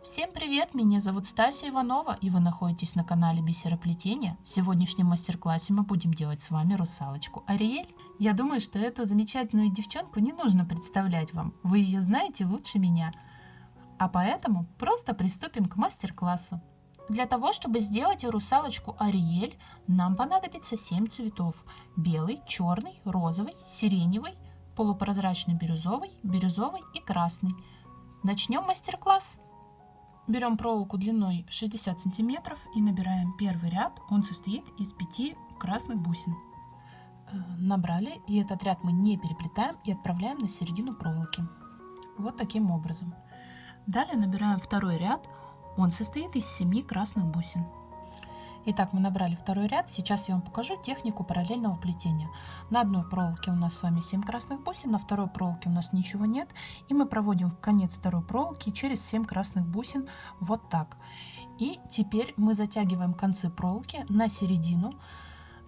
Всем привет! Меня зовут Стася Иванова, и вы находитесь на канале Бисероплетения. В сегодняшнем мастер-классе мы будем делать с вами русалочку Ариэль. Я думаю, что эту замечательную девчонку не нужно представлять вам. Вы ее знаете лучше меня. А поэтому просто приступим к мастер-классу. Для того, чтобы сделать русалочку Ариэль, нам понадобится 7 цветов. Белый, черный, розовый, сиреневый, полупрозрачный бирюзовый, бирюзовый и красный. Начнем мастер-класс. Берем проволоку длиной 60 сантиметров и набираем первый ряд. Он состоит из 5 красных бусин. Набрали, и этот ряд мы не переплетаем и отправляем на середину проволоки. Вот таким образом. Далее набираем второй ряд. Он состоит из 7 красных бусин. Итак, мы набрали второй ряд. Сейчас я вам покажу технику параллельного плетения. На одной проволоке у нас с вами 7 красных бусин, на второй проволоке у нас ничего нет. И мы проводим в конец второй проволоки через 7 красных бусин вот так. И теперь мы затягиваем концы проволоки на середину,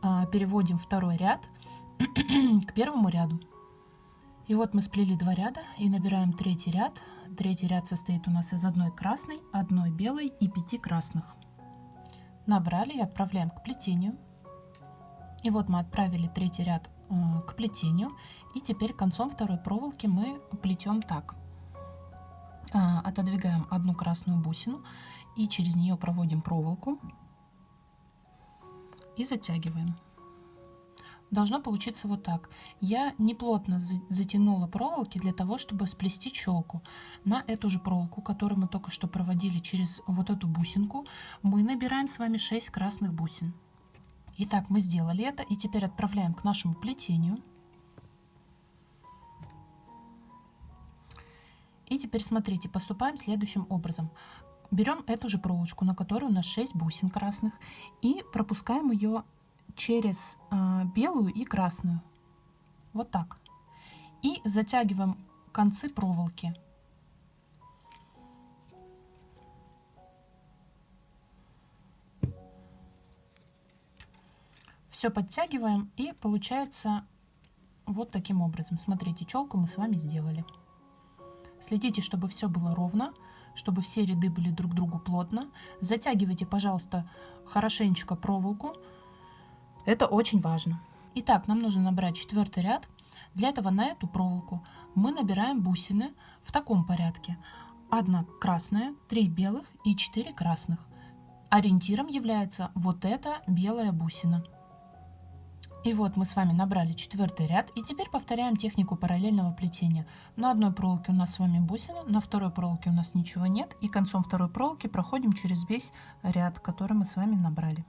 переводим второй ряд к первому ряду. И вот мы сплели 2 ряда и набираем третий ряд. Третий ряд состоит у нас из одной красной, одной белой и 5 красных. Набрали и отправляем к плетению. И вот мы отправили третий ряд к плетению. И теперь концом второй проволоки мы плетем так. Отодвигаем одну красную бусину и через нее проводим проволоку и затягиваем. Должно получиться вот так. Я не плотно затянула проволоки для того, чтобы сплести челку. На эту же проволоку, которую мы только что проводили через вот эту бусинку, мы набираем с вами 6 красных бусин. Итак, мы сделали это и теперь отправляем к нашему плетению. И теперь смотрите, поступаем следующим образом. Берем эту же проволочку, на которой у нас 6 бусин красных, и пропускаем ее через белую и красную. Вот так. И затягиваем концы проволоки. Все подтягиваем, и получается вот таким образом. Смотрите, челку мы с вами сделали. Следите, чтобы все было ровно, чтобы все ряды были друг к другу плотно. Затягивайте, пожалуйста, хорошенечко проволоку. Это очень важно. Итак, нам нужно набрать 4-й ряд. Для этого на эту проволоку мы набираем бусины в таком порядке. 1 красная, 3 белых и 4 красных. Ориентиром является вот эта белая бусина. И вот мы с вами набрали 4-й ряд. И теперь повторяем технику параллельного плетения. На одной проволоке у нас с вами бусина, на второй проволоке у нас ничего нет. И концом второй проволоки проходим через весь ряд, который мы с вами набрали.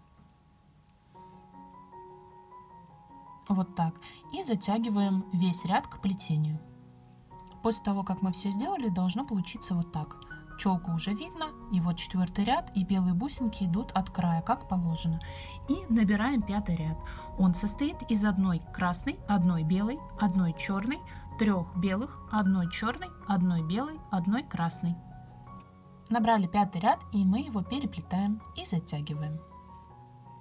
Вот так. И затягиваем весь ряд к плетению. После того, как мы все сделали, должно получиться вот так. Челку уже видно, и вот 4-й ряд, и белые бусинки идут от края, как положено. И набираем 5-й ряд. Он состоит из 1 красной, 1 белой, 1 черной, 3 белых, 1 черной, 1 белой, 1 красной. Набрали 5-й ряд, и мы его переплетаем и затягиваем.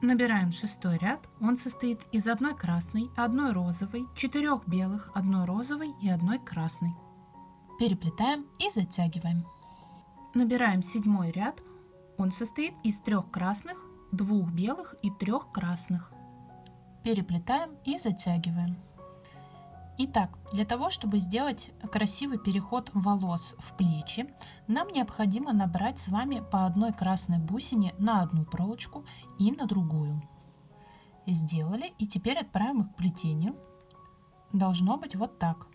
Набираем 6-й ряд. Он состоит из 1 красной, 1 розовой, 4 белых, 1 розовой и 1 красной. Переплетаем и затягиваем. Набираем 7-й ряд. Он состоит из 3 красных, 2 белых и 3 красных. Переплетаем и затягиваем. Итак, для того, чтобы сделать красивый переход волос в плечи, нам необходимо набрать с вами по 1 красной бусине на одну проволочку и на другую. Сделали, и теперь отправим их к плетению. Должно быть вот так.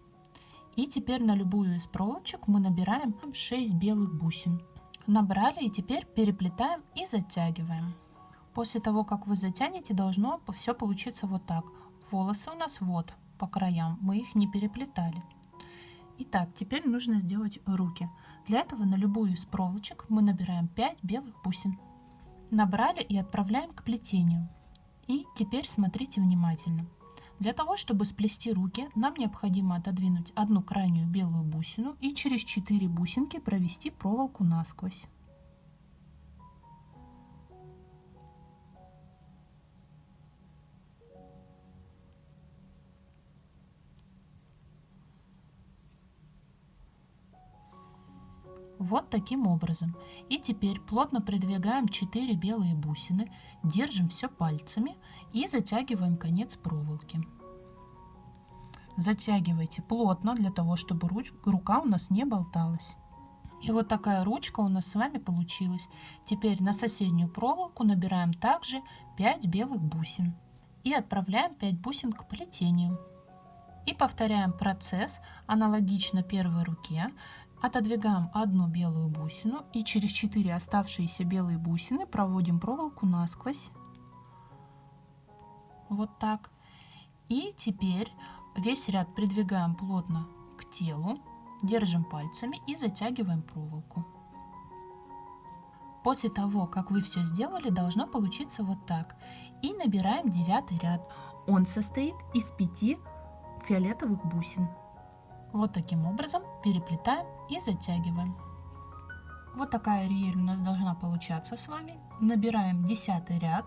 И теперь на любую из проволочек мы набираем 6 белых бусин. Набрали, и теперь переплетаем и затягиваем. После того, как вы затянете, должно все получиться вот так. Волосы у нас вот по краям, мы их не переплетали. Итак, теперь нужно сделать руки. Для этого на любую из проволочек мы набираем 5 белых бусин. Набрали и отправляем к плетению. И теперь смотрите внимательно. Для того, чтобы сплести руки, нам необходимо отодвинуть одну крайнюю белую бусину и через 4 бусинки провести проволоку насквозь. вот таким образом. И теперь плотно придвигаем 4 белые бусины, держим все пальцами и затягиваем конец проволоки. Затягивайте плотно, для того, чтобы рука у нас не болталась. И вот такая ручка у нас с вами получилась. Теперь на соседнюю проволоку набираем также 5 белых бусин и отправляем 5 бусин к плетению. И повторяем процесс аналогично первой руке. Отодвигаем одну белую бусину и через 4 оставшиеся белые бусины проводим проволоку насквозь. Вот так. И теперь весь ряд придвигаем плотно к телу, держим пальцами и затягиваем проволоку. После того, как вы все сделали, должно получиться вот так. И набираем 9 ряд. Он состоит из 5 фиолетовых бусин. Вот таким образом переплетаем и затягиваем. Вот такая ариэль у нас должна получаться с вами. Набираем 10 ряд.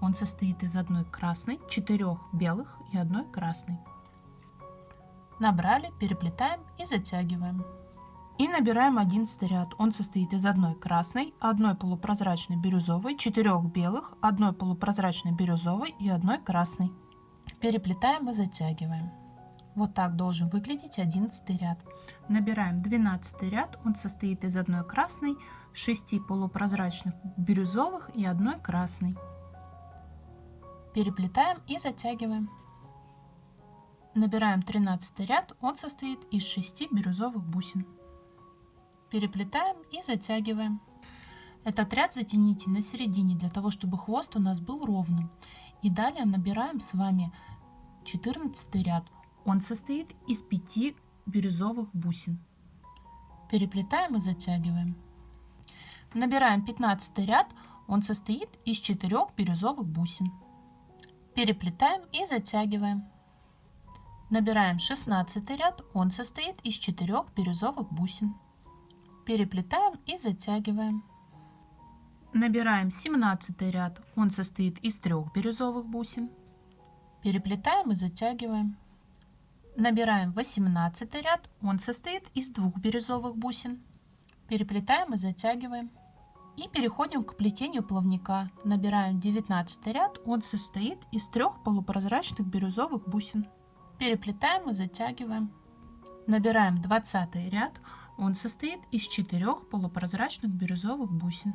Он состоит из одной красной, 4 белых и одной красной. Набрали, переплетаем и затягиваем. И набираем 11 ряд. Он состоит из одной красной, одной полупрозрачной бирюзовой, 4 белых, одной полупрозрачной бирюзовой и одной красной. Переплетаем и затягиваем. Вот так должен выглядеть 11 ряд. Набираем 12 ряд. Он состоит из одной красной, 6 полупрозрачных бирюзовых и одной красной. Переплетаем и затягиваем. Набираем 13 ряд. Он состоит из 6 бирюзовых бусин. Переплетаем и затягиваем. Этот ряд затяните на середине, для того, чтобы хвост у нас был ровным. И далее набираем с вами 14 ряд. Он состоит из 5 бирюзовых бусин. Переплетаем и затягиваем. Набираем 15 ряд. Он состоит из 4 бирюзовых бусин. Переплетаем и затягиваем. Набираем 16 ряд. Он состоит из 4 бирюзовых бусин. Переплетаем и затягиваем. Набираем 17 ряд. Он состоит из 3 бирюзовых бусин. Переплетаем и затягиваем. Набираем 18 ряд. Он состоит из 2 бирюзовых бусин. Переплетаем и затягиваем. И переходим к плетению плавника. Набираем 19 ряд. Он состоит из 3 полупрозрачных бирюзовых бусин. Переплетаем и затягиваем. Набираем 20 ряд. Он состоит из 4 полупрозрачных бирюзовых бусин.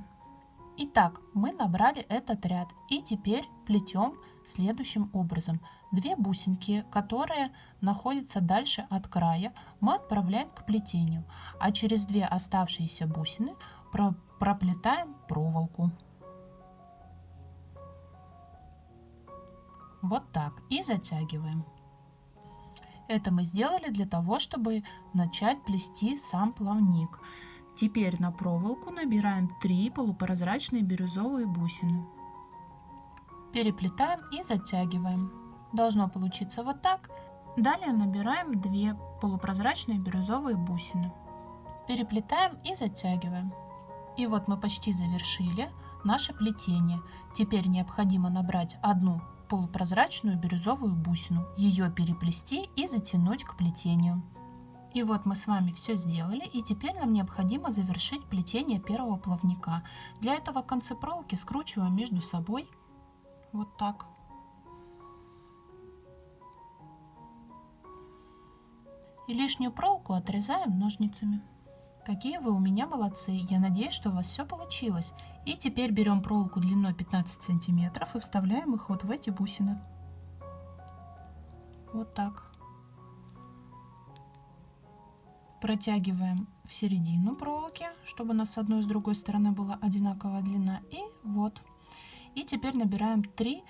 Итак, мы набрали этот ряд. И теперь плетем следующим образом. 2 бусинки, которые находятся дальше от края, мы отправляем к плетению. А через 2 оставшиеся бусины проплетаем проволоку. Вот так. И затягиваем. Это мы сделали для того, чтобы начать плести сам плавник. Теперь на проволоку набираем 3 полупрозрачные бирюзовые бусины. Переплетаем и затягиваем. Должно получиться вот так. Далее набираем 2 полупрозрачные бирюзовые бусины. Переплетаем и затягиваем. И вот мы почти завершили наше плетение. Теперь необходимо набрать одну полупрозрачную бирюзовую бусину, ее переплести и затянуть к плетению. И вот мы с вами все сделали, и теперь нам необходимо завершить плетение первого плавника. Для этого концы проволоки скручиваем между собой вот так. И лишнюю проволоку отрезаем ножницами. Какие вы у меня молодцы! Я надеюсь, что у вас все получилось. И теперь берем проволоку длиной 15 сантиметров и вставляем их вот в эти бусины. Вот так. Протягиваем в середину проволоки, чтобы у нас с одной и с другой стороны была одинаковая длина. И вот. И теперь набираем 3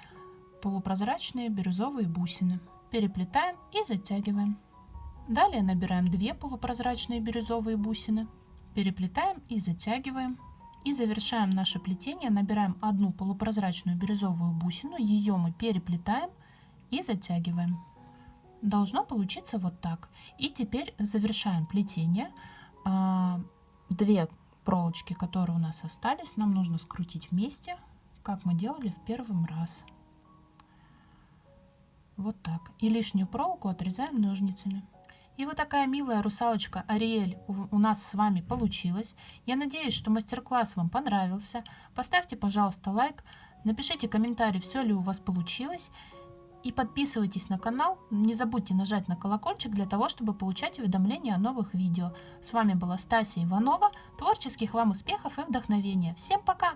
полупрозрачные бирюзовые бусины. Переплетаем и затягиваем. Далее набираем 2 полупрозрачные бирюзовые бусины. Переплетаем и затягиваем. И завершаем наше плетение. Набираем 1 полупрозрачную бирюзовую бусину. Ее мы переплетаем и затягиваем. Должно получиться вот так. И теперь завершаем плетение. 2 проволочки, которые у нас остались, нам нужно скрутить вместе, как мы делали в первый раз. Вот так. И лишнюю проволоку отрезаем ножницами. И вот такая милая русалочка Ариэль у нас с вами получилась. Я надеюсь, что мастер-класс вам понравился. Поставьте, пожалуйста, лайк, напишите комментарий, все ли у вас получилось. И подписывайтесь на канал. Не забудьте нажать на колокольчик для того, чтобы получать уведомления о новых видео. С вами была Стася Иванова. Творческих вам успехов и вдохновения. Всем пока!